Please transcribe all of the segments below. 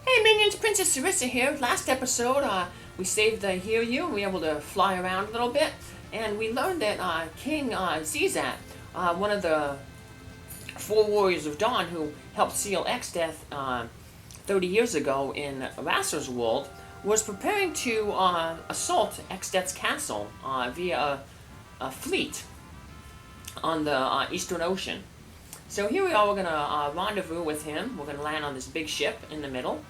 Hey minions, Princess Sarissa here. Last episode, we saved the Hiryu, and we were able to fly around a little bit, and we learned that King Xezat, one of the four warriors of Dawn who helped seal Exdeath 30 years ago in RASAR's world, was preparing to assault Exdeath's castle via a fleet on the Eastern Ocean. So here we are, we're going to rendezvous with him. We're going to land on this big ship in the middle.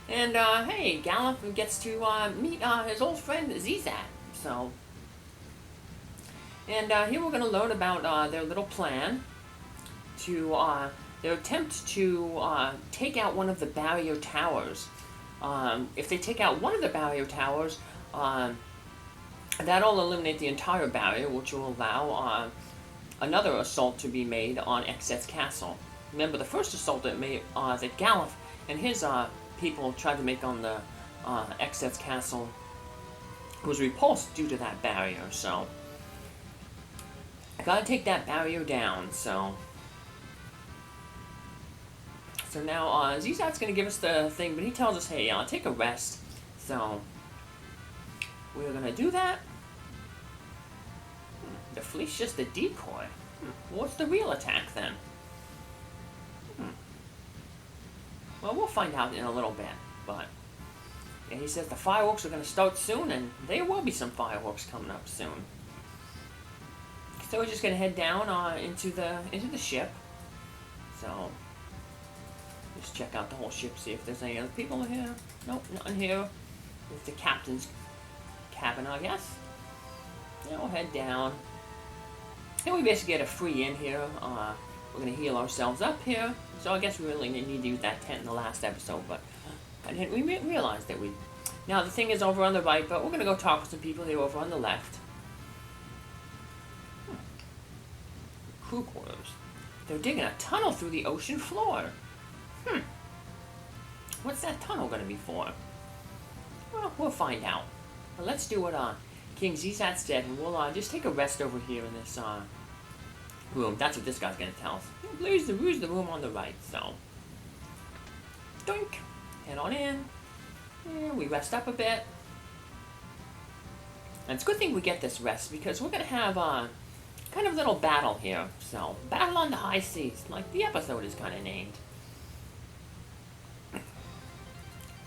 And, hey, Galuf gets to meet his old friend Xezat. So, and here we're going to learn about their little plan to, their attempt to take out one of the barrier towers. If they take out one of the barrier towers, that'll eliminate the entire barrier, which will allow another assault to be made on Exdeath's castle. Remember, the first assault that Galuf and his people tried to make on the Exdeath's castle was repulsed due to that barrier. So, I gotta take that barrier down. So now Xezat's gonna give us the thing, but he tells us, hey, take a rest. So we're gonna do that. The fleet's just a decoy. What's the real attack then? Well, we'll find out in a little bit, but yeah, he says the fireworks are going to start soon, and there will be some fireworks coming up soon. So we're just going to head down into the ship. So just check out the whole ship, see if there's any other people in here. Nope, nothing here. It's the captain's cabin, I guess. Yeah, we'll head down. And we basically get a free in here. We're going to heal ourselves up here. So I guess we really need to use that tent in the last episode, but we realized that we... Now the thing is over on the right, but we're going to go talk with some people here over on the left. Crew quarters. They're digging a tunnel through the ocean floor. What's that tunnel going to be for? Well, we'll find out. But let's do what King Xezat said, and we'll just take a rest over here in this room. That's what this guy's gonna tell us. Where's the room on the right? So, doink, head on in. And we rest up a bit. And it's a good thing we get this rest because we're gonna have kind of a little battle here. So, battle on the high seas, like the episode is kind of named.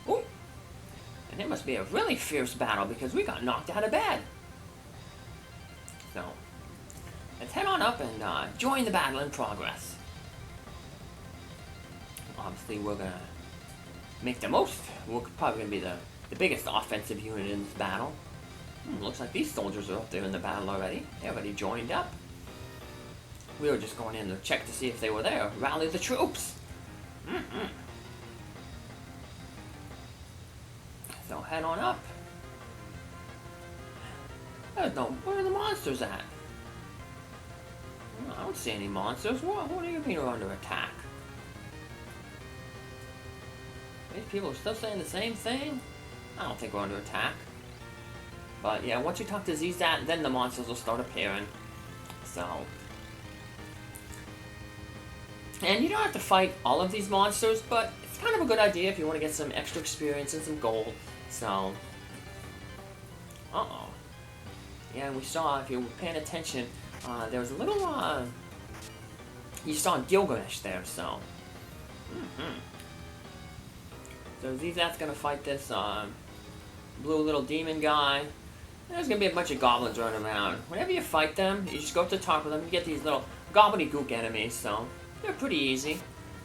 Ooh. And it must be a really fierce battle because we got knocked out of bed. So, let's head on up and join the battle in progress. Obviously, we're going to make the most. We're probably going to be the biggest offensive unit in this battle. Looks like these soldiers are up there in the battle already. They already joined up. We were just going in to check to see if they were there. Rally the troops. So head on up. Where are the monsters at? I don't see any monsters. What do you mean we're under attack? These people are still saying the same thing? I don't think we're under attack. But yeah, once you talk to Xezat, then the monsters will start appearing. So. And you don't have to fight all of these monsters, but it's kind of a good idea if you want to get some extra experience and some gold. So. Uh-oh. Yeah, and we saw, if you were paying attention, there was a little, you saw Gilgamesh there, so. So Xezat's gonna fight this, blue little demon guy. There's gonna be a bunch of goblins running around. Whenever you fight them, you just go up to the top of them, you get these little gobbledygook enemies, so they're pretty easy.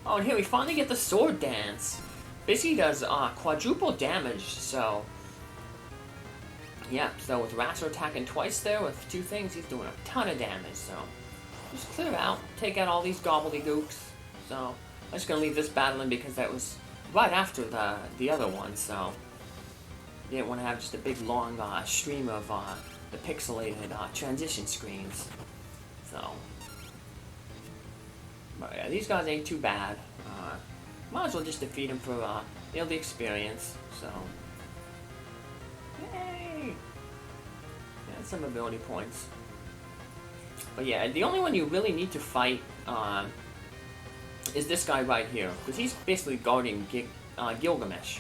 Oh, and here we finally get the sword dance. Basically does, quadruple damage, so. Yeah, so with RASAR attacking twice there with two things, he's doing a ton of damage, so. Just clear out, take out all these gobbledygooks. So, I'm just gonna leave this battle in because that was right after the other one, so. You didn't want to have just a big long stream of the pixelated transition screens. So. But yeah, these guys ain't too bad. Might as well just defeat them for the experience, so. Yay! Yeah, some ability points. But yeah, the only one you really need to fight is this guy right here, because he's basically guarding Gilgamesh.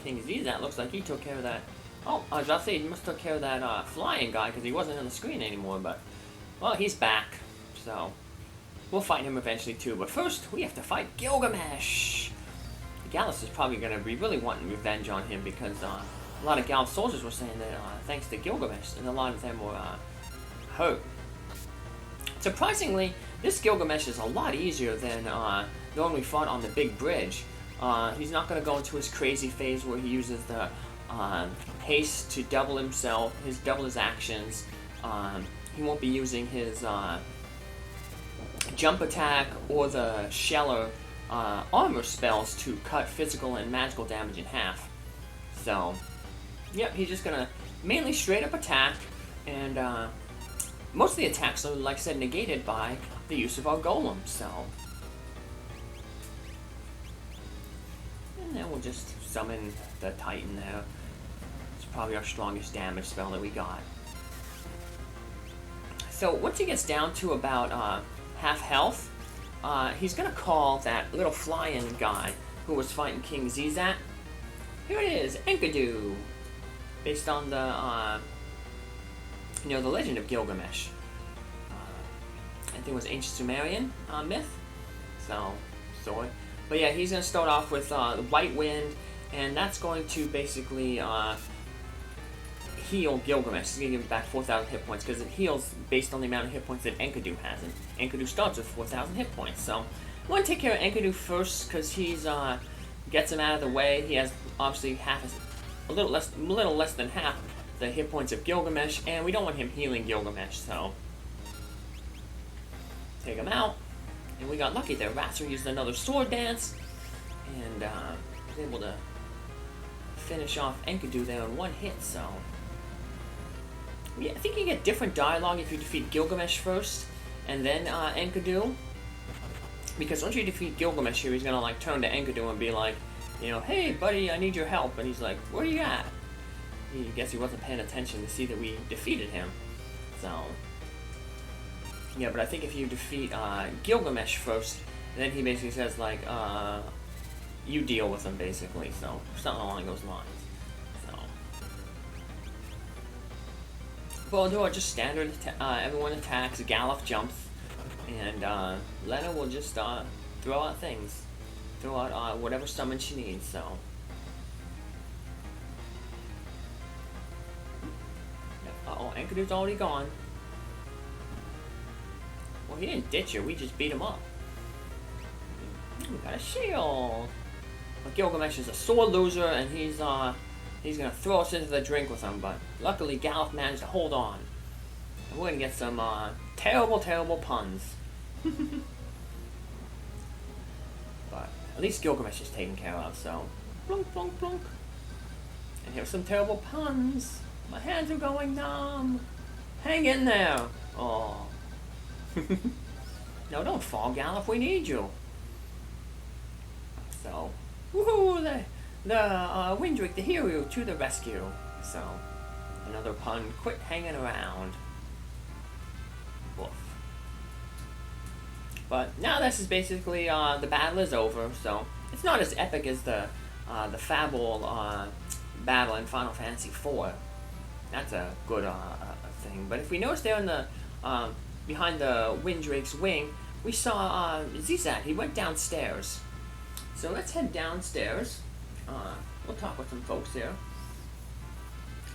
King Xezat looks like he took care of that. Oh, I was about to say, he must have took care of that flying guy, because he wasn't on the screen anymore, but, well, he's back, so we'll fight him eventually too, but first, we have to fight Gilgamesh! Galuf is probably going to be really wanting revenge on him, because a lot of Galuf soldiers were saying that thanks to Gilgamesh, and a lot of them were hurt. Surprisingly, this Gilgamesh is a lot easier than the one we fought on the big bridge. He's not going to go into his crazy phase where he uses the haste to double himself, double his actions. He won't be using his jump attack or the Sheller armor spells to cut physical and magical damage in half. So, yep, he's just going to mainly straight up attack, and most of the attacks are, like I said, negated by the use of our golem, so. And then we'll just summon the Titan there. It's probably our strongest damage spell that we got. So once he gets down to about half health, he's gonna call that little flying guy who was fighting King Xezat. Here it is, Enkidu, based on the the legend of Gilgamesh. I think it was ancient Sumerian myth. So, but yeah, he's gonna start off with the White Wind, and that's going to basically heal Gilgamesh. He's gonna give him back 4,000 hit points because it heals based on the amount of hit points that Enkidu has, and Enkidu starts with 4,000 hit points. So, I want to take care of Enkidu first because he's gets him out of the way. He has obviously a little less than half the hit points of Gilgamesh, and we don't want him healing Gilgamesh, so take him out. And we got lucky there. RASAR used another sword dance, and was able to finish off Enkidu there in one hit, so yeah, I think you get different dialogue if you defeat Gilgamesh first, and then Enkidu. Because once you defeat Gilgamesh here, he's gonna like turn to Enkidu and be like, hey buddy, I need your help, and he's like, where you at? I guess he wasn't paying attention to see that we defeated him. So, yeah, but I think if you defeat Gilgamesh first, then he basically says, like, you deal with him, basically. So, something along those lines. So, well, do just standard, everyone attacks, Galuf jumps, and Lenna will just throw out things. Throw out whatever summon she needs, so. Uh-oh, Enkidu's already gone. Well, he didn't ditch her, we just beat him up. We got a shield. But Gilgamesh is a sore loser, and he's gonna throw us into the drink with him, but luckily Galuf managed to hold on. And we're gonna get some terrible, terrible puns. But at least Gilgamesh is taken care of, so plunk, plunk, plunk. And here's some terrible puns. My hands are going numb. Hang in there. Oh. No, don't fall, Galuf. We need you. So, woohoo! The Windrake, the hero, to the rescue. So, another pun. Quit hanging around. Woof. But now this is basically the battle is over. So it's not as epic as the Fable battle in Final Fantasy IV. That's a good thing. But if we notice there in the behind the Windrake's wing, we saw Xezat. He went downstairs. So let's head downstairs. We'll talk with some folks there.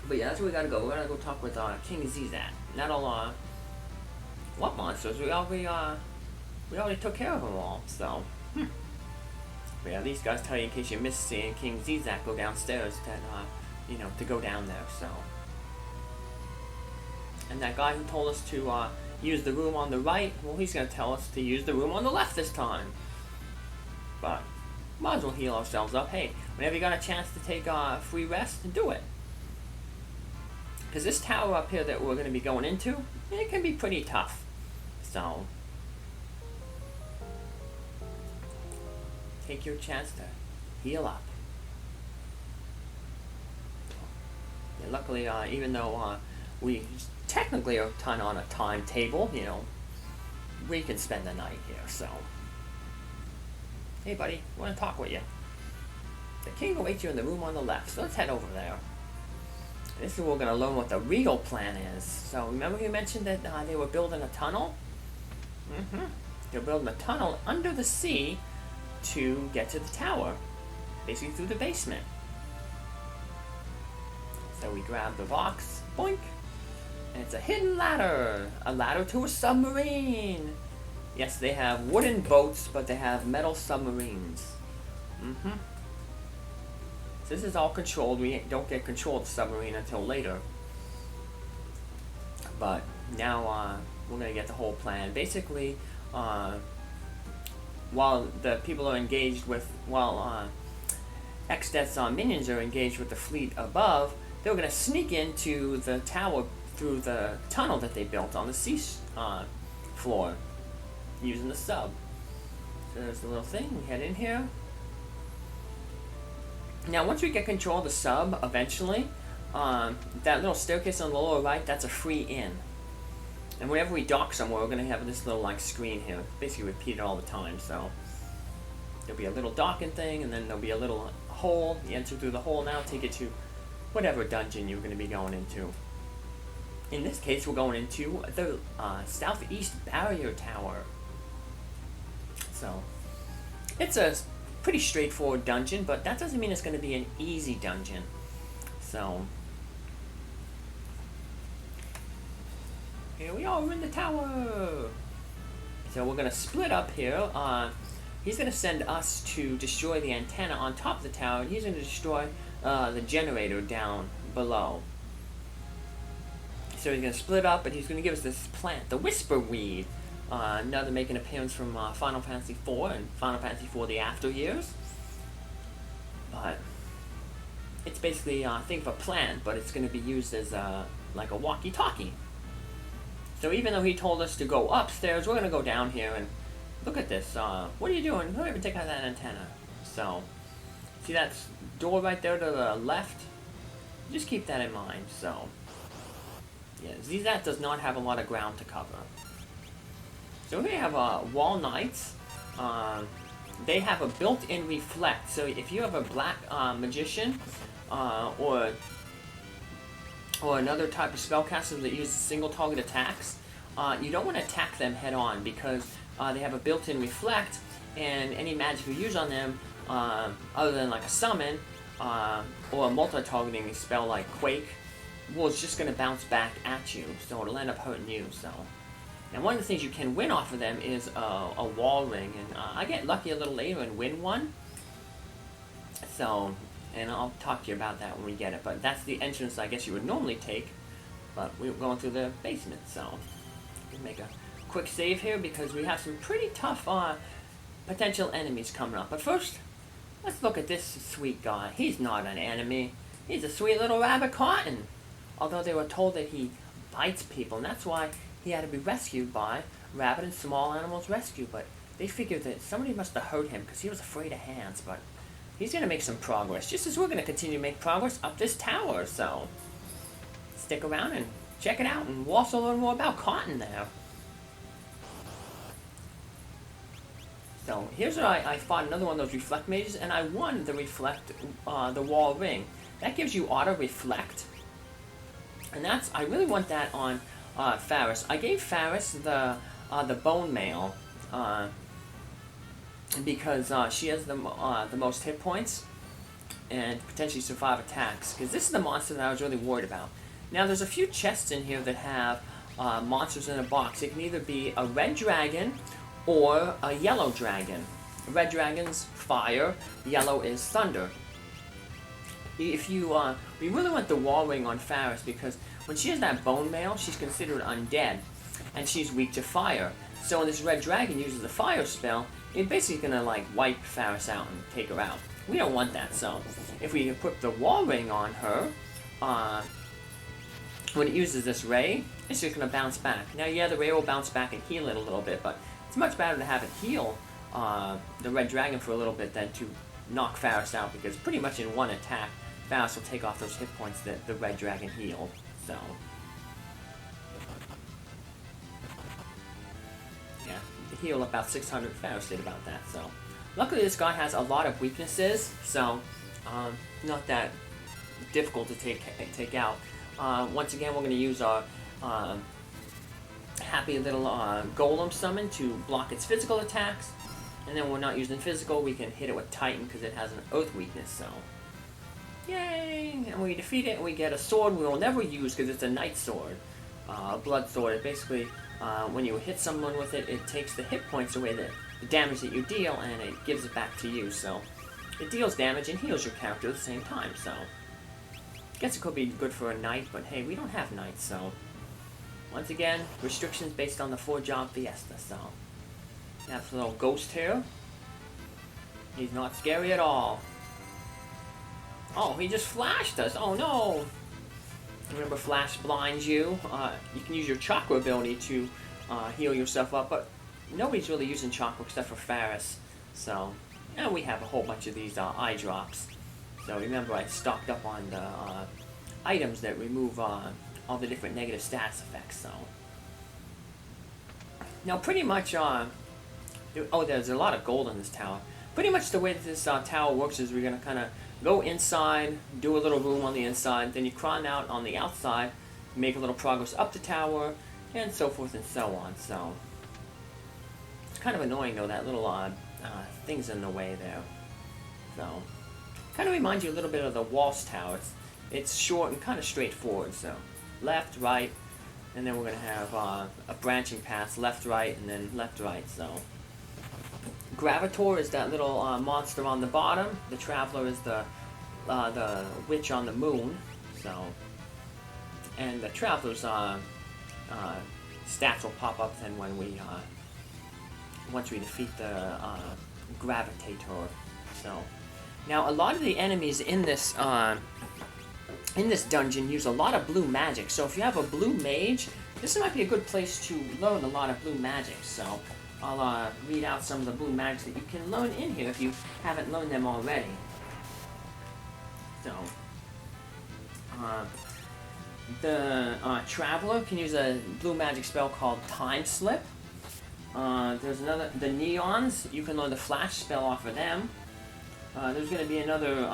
But yeah, that's where we gotta go. We gotta go talk with King Xezat. That'll what monsters? We already took care of them all. So but yeah, these guys tell you in case you missed seeing King Xezat go downstairs that to go down there. So. And that guy who told us to use the room on the right, well, he's going to tell us to use the room on the left this time. But, might as well heal ourselves up. Hey, whenever you got a chance to take a free rest, do it. Because this tower up here that we're going to be going into, it can be pretty tough. So, take your chance to heal up. Yeah, luckily, even though we technically are kind of on a timetable, we can spend the night here, so. Hey buddy, I want to talk with you. The king awaits you in the room on the left, so let's head over there. This is where we're going to learn what the real plan is. So remember he mentioned that they were building a tunnel? They're building a tunnel under the sea to get to the tower. Basically through the basement. So we grab the box, boink, and it's a hidden ladder. A ladder to a submarine. Yes, they have wooden boats, but they have metal submarines. So this is all controlled. We don't get control of the submarine until later. But now we're going to get the whole plan. Basically, while the people are engaged with, while Exdeath's minions are engaged with the fleet above, they're going to sneak into the tower through the tunnel that they built on the sea floor using the sub. So there's the little thing. We head in here. Now, once we get control of the sub, eventually, that little staircase on the lower right, that's a free in. And whenever we dock somewhere, we're going to have this little like screen here. Basically repeated all the time, so there'll be a little docking thing, and then there'll be a little hole. You enter through the hole now, take it to whatever dungeon you're going to be going into. In this case, we're going into the southeast barrier tower. So, it's a pretty straightforward dungeon, but that doesn't mean it's going to be an easy dungeon. So, here we are, we're in the tower. So we're going to split up here. He's going to send us to destroy the antenna on top of the tower, and he's going to destroy the generator down below. So he's going to split up, and he's going to give us this plant, the Whisper Weed. Another making an appearance from Final Fantasy IV and Final Fantasy IV The After Years. But it's basically, think of a plant, but it's going to be used as like a walkie-talkie. So even though he told us to go upstairs, we're going to go down here and look at this. What are you doing? Don't even take out that antenna. So, see that door right there to the left? Just keep that in mind. So, yeah, Xezat does not have a lot of ground to cover. So we have wall knights. They have a built-in reflect. So if you have a black magician or another type of spellcaster that uses single target attacks, you don't want to attack them head on because they have a built-in reflect, and any magic you use on them, other than like a summon or a multi-targeting spell like Quake, well, it's just going to bounce back at you, so it'll end up hurting you. So. And one of the things you can win off of them is a wall ring, and I get lucky a little later and win one. So, and I'll talk to you about that when we get it, but that's the entrance I guess you would normally take, but we're going through the basement, so we can make a quick save here because we have some pretty tough potential enemies coming up. But first, let's look at this sweet guy. He's not an enemy. He's a sweet little rabbit cotton, although they were told that he bites people, and that's why he had to be rescued by Rabbit and Small Animals Rescue, but they figured that somebody must have hurt him because he was afraid of hands, but he's going to make some progress, just as we're going to continue to make progress up this tower, so stick around and check it out, and we'll also learn more about Cotton there. So here's what I fought another one of those Reflect mages, and I won the Reflect, the Wall Ring. That gives you Auto Reflect, and that's, I really want that on Faris. I gave Faris the bone mail because she has the most hit points and potentially survive attacks. Because this is the monster that I was really worried about. Now there's a few chests in here that have monsters in a box. It can either be a red dragon or a yellow dragon. Red dragon's fire, yellow is thunder. If you we really want the wall ring on Faris because when she has that bone mail, she's considered undead, and she's weak to fire. So when this red dragon uses the fire spell, it's basically gonna like wipe Faris out and take her out. We don't want that, so if we put the wall ring on her, when it uses this ray, it's just gonna bounce back. Now, yeah, the ray will bounce back and heal it a little bit, but it's much better to have it heal the red dragon for a little bit than to knock Faris out, because pretty much in one attack, Faris will take off those hit points that the red dragon healed. So, yeah, heal about 600. Faris did about that, so. Luckily, this guy has a lot of weaknesses, so not that difficult to take out. Once again, we're going to use our happy little golem summon to block its physical attacks. And then when we're not using physical, we can hit it with Titan because it has an Oath weakness, so. Yay! And we defeat it and we get a sword we will never use because it's a Knight sword. A blood sword. It basically, when you hit someone with it, it takes the hit points away, the damage that you deal, and it gives it back to you, so. It deals damage and heals your character at the same time, so. I guess it could be good for a Knight, but hey, we don't have Knights, so. Once again, restrictions based on the 4 Job Fiesta, so. We have a little ghost here. He's not scary at all. Oh, he just flashed us. Oh no! Remember, flash blinds you. You can use your chakra ability to heal yourself up, but nobody's really using chakra except for Faris. So, and we have a whole bunch of these eye drops. So remember, I stocked up on the items that remove all the different negative status effects. So now, pretty much, oh, there's a lot of gold in this tower. Pretty much the way that this tower works is we're gonna kind of go inside, do a little room on the inside, then you climb out on the outside, make a little progress up the tower, and so forth and so on. So it's kind of annoying though, that little thing's in the way there. So kind of reminds you a little bit of the Walls Tower. It's short and kind of straightforward. So left, right, and then we're gonna have a branching path, left, right, and then left, right. So Gravitor is that little monster on the bottom. The Traveler is the witch on the moon. So, and the Traveler's stats will pop up then when we once we defeat the Gravitator. So, now a lot of the enemies in this dungeon use a lot of blue magic. So if you have a blue mage, this might be a good place to learn a lot of blue magic. So I'll read out some of the blue magics that you can learn in here if you haven't learned them already. So, the Traveler can use a blue magic spell called Time Slip. There's another, the Neons, you can learn the Flash spell off of them. There's going to be another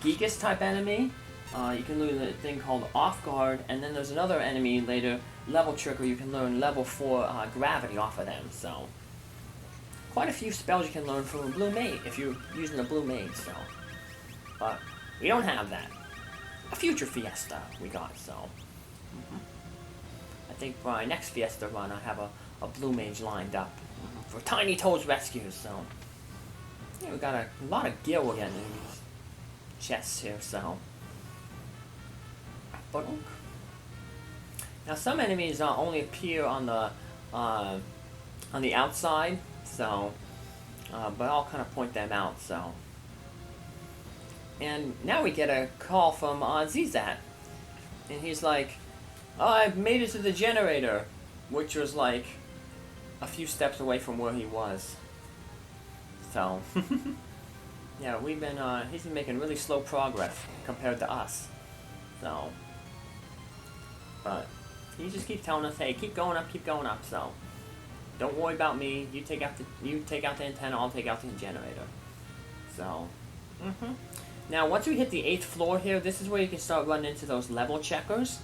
Gigas type enemy. You can learn a thing called Off Guard, and then there's another enemy later, Level Trick, where you can learn level 4 Gravity off of them. So, quite a few spells you can learn from a blue mage if you're using a blue mage. So, but we don't have that. A future Fiesta we got. So, I think for our next Fiesta run, I have a blue mage lined up for Tiny Toad's rescue. So, yeah, we got a lot of gear we're getting in these chests here. So. Now some enemies only appear on the outside, so but I'll kind of point them out. So, and now we get a call from Xezat, and he's like, "Oh, I've made it to the generator," which was like a few steps away from where he was. So, yeah, he's been making really slow progress compared to us. So. But he just keeps telling us, "Hey, keep going up." So don't worry about me. You take out the antenna. I'll take out the generator. So, now once we hit the 8th floor here, this is where you can start running into those level checkers,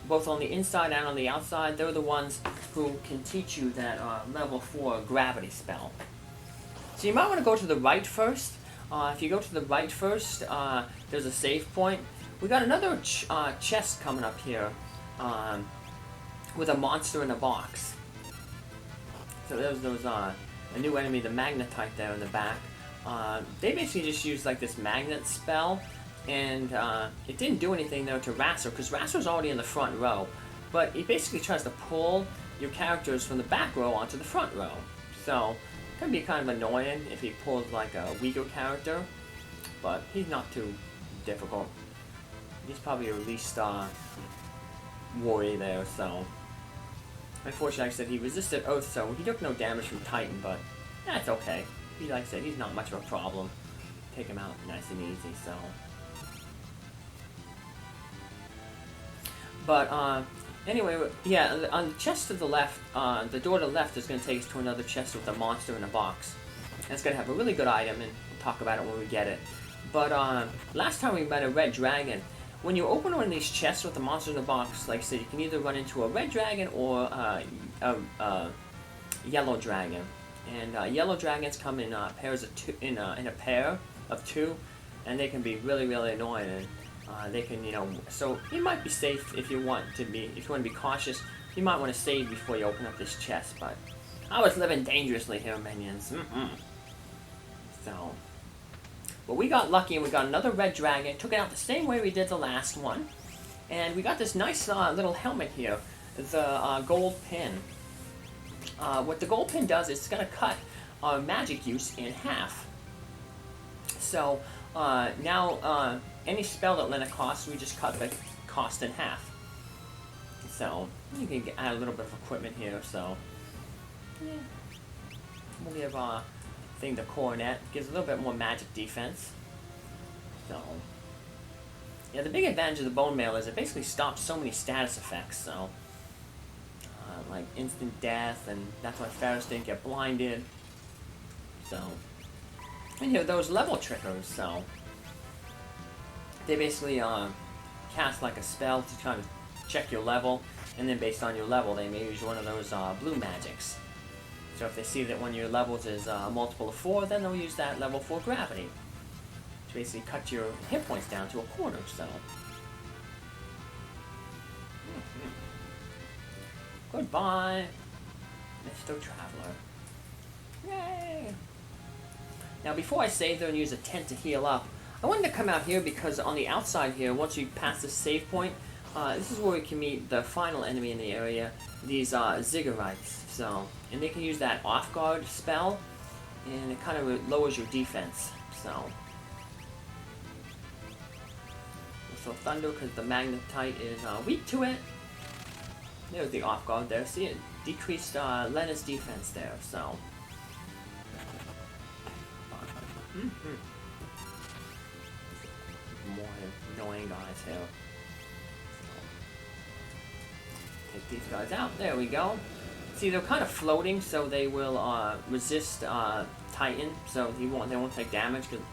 both on the inside and on the outside. They're the ones who can teach you that level 4 gravity spell. So you might want to go to the right first. If you go to the right first, there's a save point. We got another chest coming up here. With a monster in a box. So there's a new enemy, the Magnetite there in the back. They basically just used like this magnet spell, and it didn't do anything though to RASAR, because RASAR's already in the front row. But he basically tries to pull your characters from the back row onto the front row. So it can be kind of annoying if he pulls like a weaker character, but he's not too difficult. He's probably your least worry there, so. Unfortunately, like I said, he resisted Oath, so he took no damage from Titan, but that's okay. Like I said, he's not much of a problem. Take him out nice and easy, so. But, Anyway, yeah, on the chest to the left, the door to the left is going to take us to another chest with a monster in a box. That's going to have a really good item, and we'll talk about it when we get it. But last time we met a red dragon. When you open one of these chests with the monster in the box, like I said, you can either run into a red dragon or a yellow dragon. And yellow dragons come in pairs of two, in a pair of two, and they can be really, really annoying. And they can, so you might be safe if you want to be cautious. You might want to save before you open up this chest. But I was living dangerously here, minions. So. But we got lucky and we got another red dragon, took it out the same way we did the last one. And we got this nice little helmet here, the gold pin. What the gold pin does is it's going to cut our magic use in half. So now any spell that Lenna costs, we just cut the cost in half. So you can add a little bit of equipment here, so yeah. We'll give the coronet, gives a little bit more magic defense. So yeah, the big advantage of the bone mail is it basically stops so many status effects. So like instant death, and that's why Faris didn't get blinded. So and here those level triggers. So they basically cast like a spell to try to check your level, and then based on your level, they may use one of those blue magics. So if they see that one of your levels is a multiple of 4, then they'll use that level 4 gravity to basically cut your hit points down to a quarter. So goodbye, Mr. Traveler. Yay! Now before I save there and use a tent to heal up, I wanted to come out here because on the outside here, once you pass the save point, this is where we can meet the final enemy in the area, these ziggurats. So, and they can use that off-guard spell, and it kind of lowers your defense. So thunder, because the magnetite is weak to it. There's the off-guard there. See, it decreased Lenna's defense there. So more annoying guys here. Take these guys out. There we go. See, they're kind of floating, so they will resist Titan. So they won't take damage, because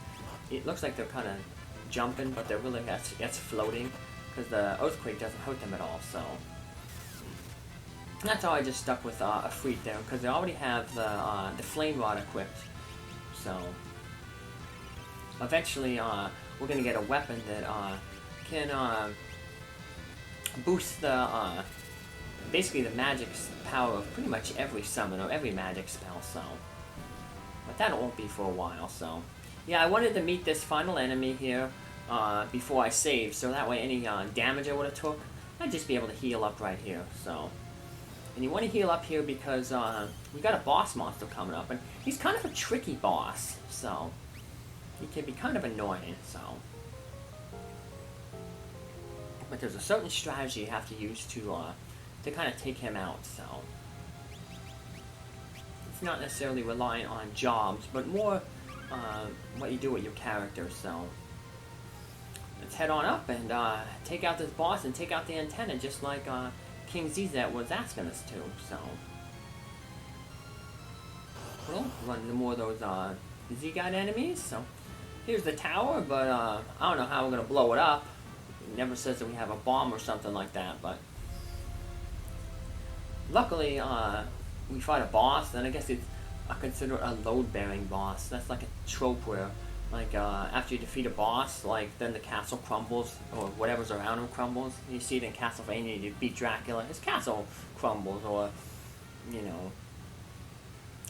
it looks like they're kind of jumping, but they're really that's floating, because the earthquake doesn't hurt them at all. So that's how I just stuck with a Freak there, because they already have the flame rod equipped. So eventually, we're gonna get a weapon that can boost the basically the magic power of pretty much every summon or every magic spell. So, but that won't be for a while. So, yeah, I wanted to meet this final enemy here before I save, so that way any damage I would have took, I'd just be able to heal up right here. So, and you want to heal up here because we got a boss monster coming up, and he's kind of a tricky boss. So, he can be kind of annoying. So. But there's a certain strategy you have to use to kind of take him out. So it's not necessarily relying on jobs, but more what you do with your character. So let's head on up and take out this boss and take out the antenna, just like King Xezat was asking us to. So we'll run into more of those Z-God enemies. So here's the tower, but I don't know how we're gonna blow it up. It never says that we have a bomb or something like that, but luckily we fight a boss, and I guess it's considered a load-bearing boss. That's like a trope where, like, after you defeat a boss, like, then the castle crumbles, or whatever's around him crumbles. You see it in Castlevania, you beat Dracula, his castle crumbles, or, you know,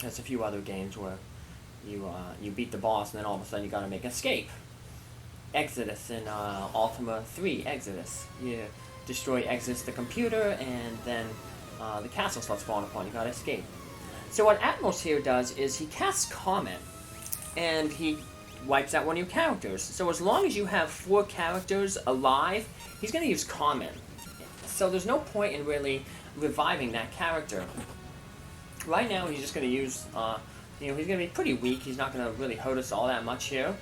there's a few other games where you beat the boss, and then all of a sudden you gotta make an escape. Exodus in Ultima 3 Exodus. You destroy Exodus the computer, and then the castle starts falling apart. You gotta escape. So what Atmos here does is he casts Comment, and he wipes out one of your characters. So as long as you have 4 characters alive, he's gonna use Comment. So there's no point in really reviving that character. Right now, he's just gonna use, he's gonna be pretty weak. He's not gonna really hurt us all that much here.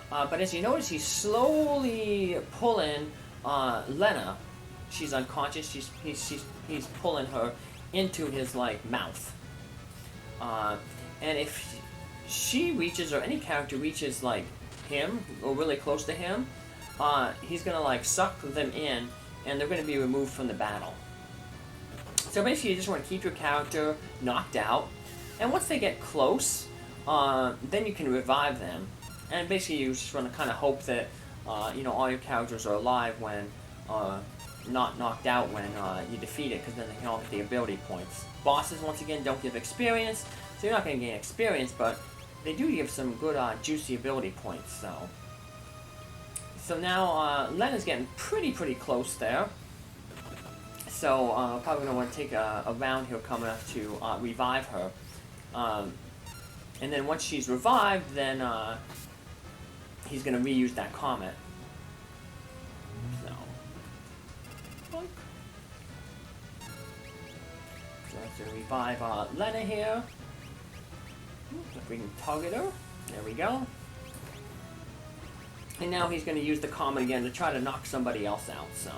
But as you notice, he's slowly pulling Lenna she's unconscious, he's pulling her into his like mouth. And if she reaches, or any character reaches like him or really close to him, he's gonna like suck them in, and they're gonna be removed from the battle. So basically, you just want to keep your character knocked out, and once they get close, then you can revive them. And basically, you just want to kind of hope that you know, all your characters are alive when not knocked out when you defeat it, because then they can all get the ability points. Bosses, once again, don't give experience, so you're not going to gain experience, but they do give some good juicy ability points. So now Lenna's getting pretty close there. So probably going to want to take a round here coming up to revive her. And then once she's revived, then he's going to reuse that comment. So let's going to revive Lenna here. If we can target her. There we go. And now he's going to use the comment again to try to knock somebody else out. So,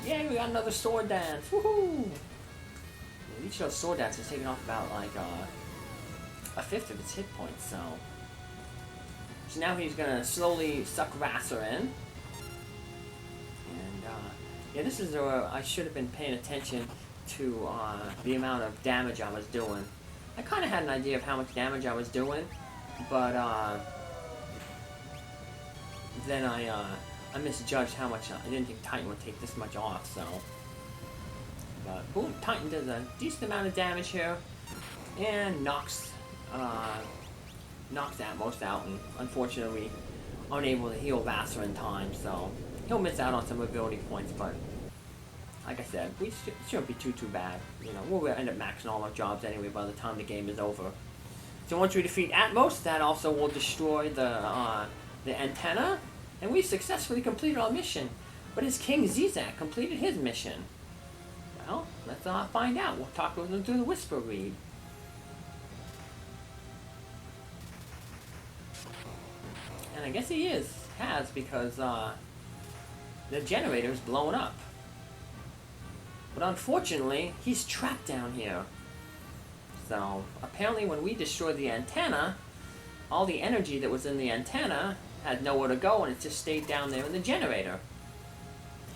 yay, we got another sword dance. Woohoo! Each of those sword dances is taking off about like a fifth of its hit points. So now he's going to slowly suck RASAR in. And yeah, this is where I should have been paying attention to the amount of damage I was doing. I kind of had an idea of how much damage I was doing, but then I misjudged how much. I didn't think Titan would take this much off, so. But boom, Titan does a decent amount of damage here, and knocks Atmos out, and unfortunately unable to heal RASAR in time, so he'll miss out on some ability points, but like I said, we shouldn't be too bad. You know, we'll end up maxing all our jobs anyway by the time the game is over. So once we defeat Atmos, that also will destroy the antenna, and we successfully completed our mission. But has King Xezat completed his mission? Well, let's find out. We'll talk with him through the whisper read. And I guess he has, because the generator's blown up. But unfortunately, he's trapped down here. So, apparently when we destroyed the antenna, all the energy that was in the antenna had nowhere to go, and it just stayed down there in the generator.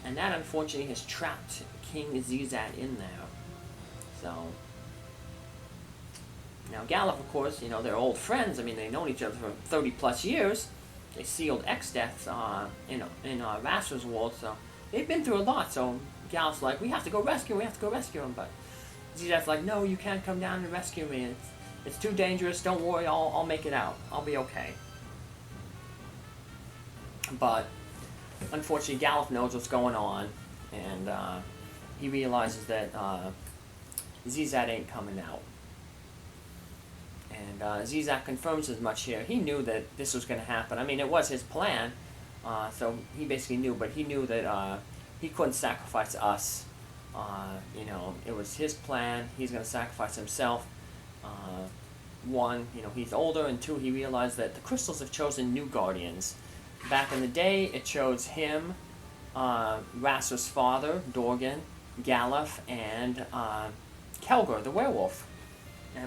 And that, unfortunately, has trapped King Xezat in there. So, now Galuf, of course, you know, they're old friends. I mean, they've known each other for 30 plus years. They sealed Exdeath in RASAR's world, so they've been through a lot. So Galuf's like, we have to go rescue him, but Xezat's like, no, you can't come down and rescue me. It's too dangerous. Don't worry, I'll make it out. I'll be okay. But unfortunately, Galuf knows what's going on, and he realizes that Xezat ain't coming out. And Xezat confirms as much here. He knew that this was going to happen. I mean, it was his plan, so he basically knew, but he knew that he couldn't sacrifice us. You know, it was his plan. He's going to sacrifice himself. One, you know, he's older, and two, he realized that the crystals have chosen new guardians. Back in the day, it chose him, RASAR's father, Dorgan, Galuf, and Kelgar, the werewolf.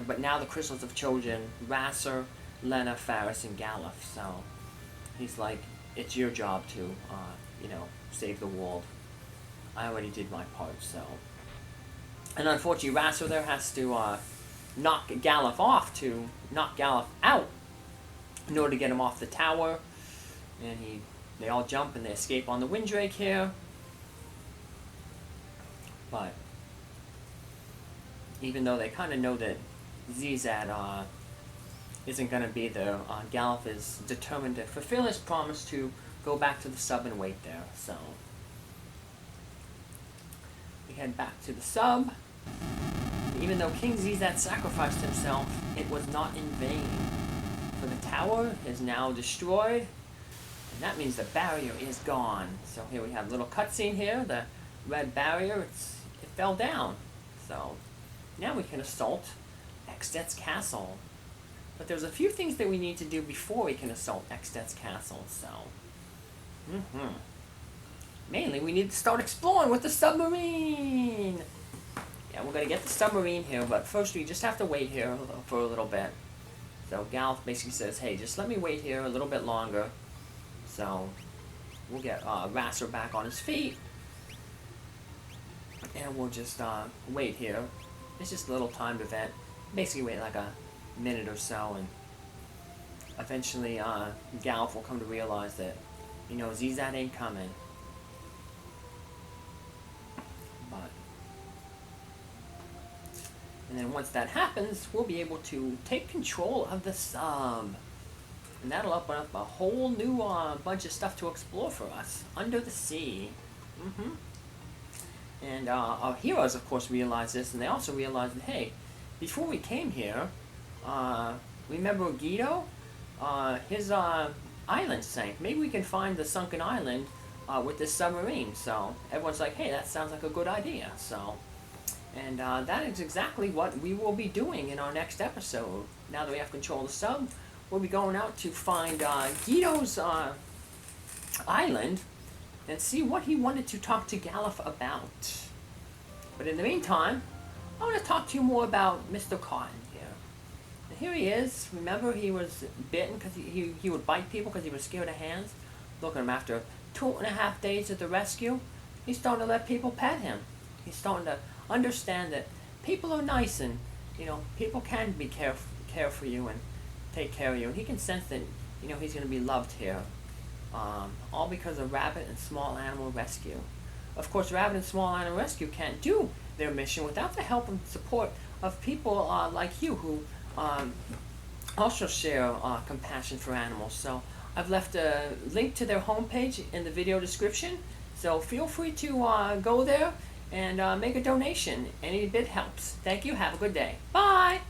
But now the crystals have chosen RASAR, Lenna, Faris, and Galuf. So he's like, it's your job to, you know, save the world. I already did my part, so. And unfortunately, RASAR there has to knock Galuf off to knock Galuf out in order to get him off the tower. And they all jump and they escape on the Windrake here. But even though they kind of know that Xezat isn't going to be there, Galuf is determined to fulfill his promise to go back to the sub and wait there. So we head back to the sub. Even though King Xezat sacrificed himself, it was not in vain. For the tower is now destroyed, and that means the barrier is gone. So here we have a little cutscene here. The red barrier, it fell down. So now we can assault Exdeath's castle. But there's a few things that we need to do before we can assault Exdeath's castle. So, mainly we need to start exploring with the submarine. Yeah, we're gonna get the submarine here, but first we just have to wait here for a little bit. So Galuf basically says, hey, just let me wait here a little bit longer. So we'll get RASAR back on his feet. And we'll just wait here. It's just a little timed event. Basically wait like a minute or so, and eventually Galuf will come to realize that, you know, Xezat ain't coming. But, and then once that happens, we'll be able to take control of the sub. And that'll open up a whole new bunch of stuff to explore for us. Under the sea. And our heroes, of course, realize this, and they also realize that, hey, before we came here, remember Guido? His island sank. Maybe we can find the sunken island with this submarine. So everyone's like, hey, that sounds like a good idea. So, and that is exactly what we will be doing in our next episode. Now that we have control of the sub, we'll be going out to find Guido's island and see what he wanted to talk to Galuf about. But in the meantime, I want to talk to you more about Mr. Cotton here. And here he is. Remember, he was bitten because he would bite people because he was scared of hands. Look at him after 2.5 days at the rescue. He's starting to let people pet him. He's starting to understand that people are nice, and, you know, people can be care for you and take care of you. And he can sense that, you know, he's going to be loved here. All because of Rabbit and Small Animal Rescue. Of course, Rabbit and Small Animal Rescue can't do their mission without the help and support of people like you who also share compassion for animals. So I've left a link to their homepage in the video description. So feel free to go there and make a donation. Any bit helps. Thank you. Have a good day. Bye!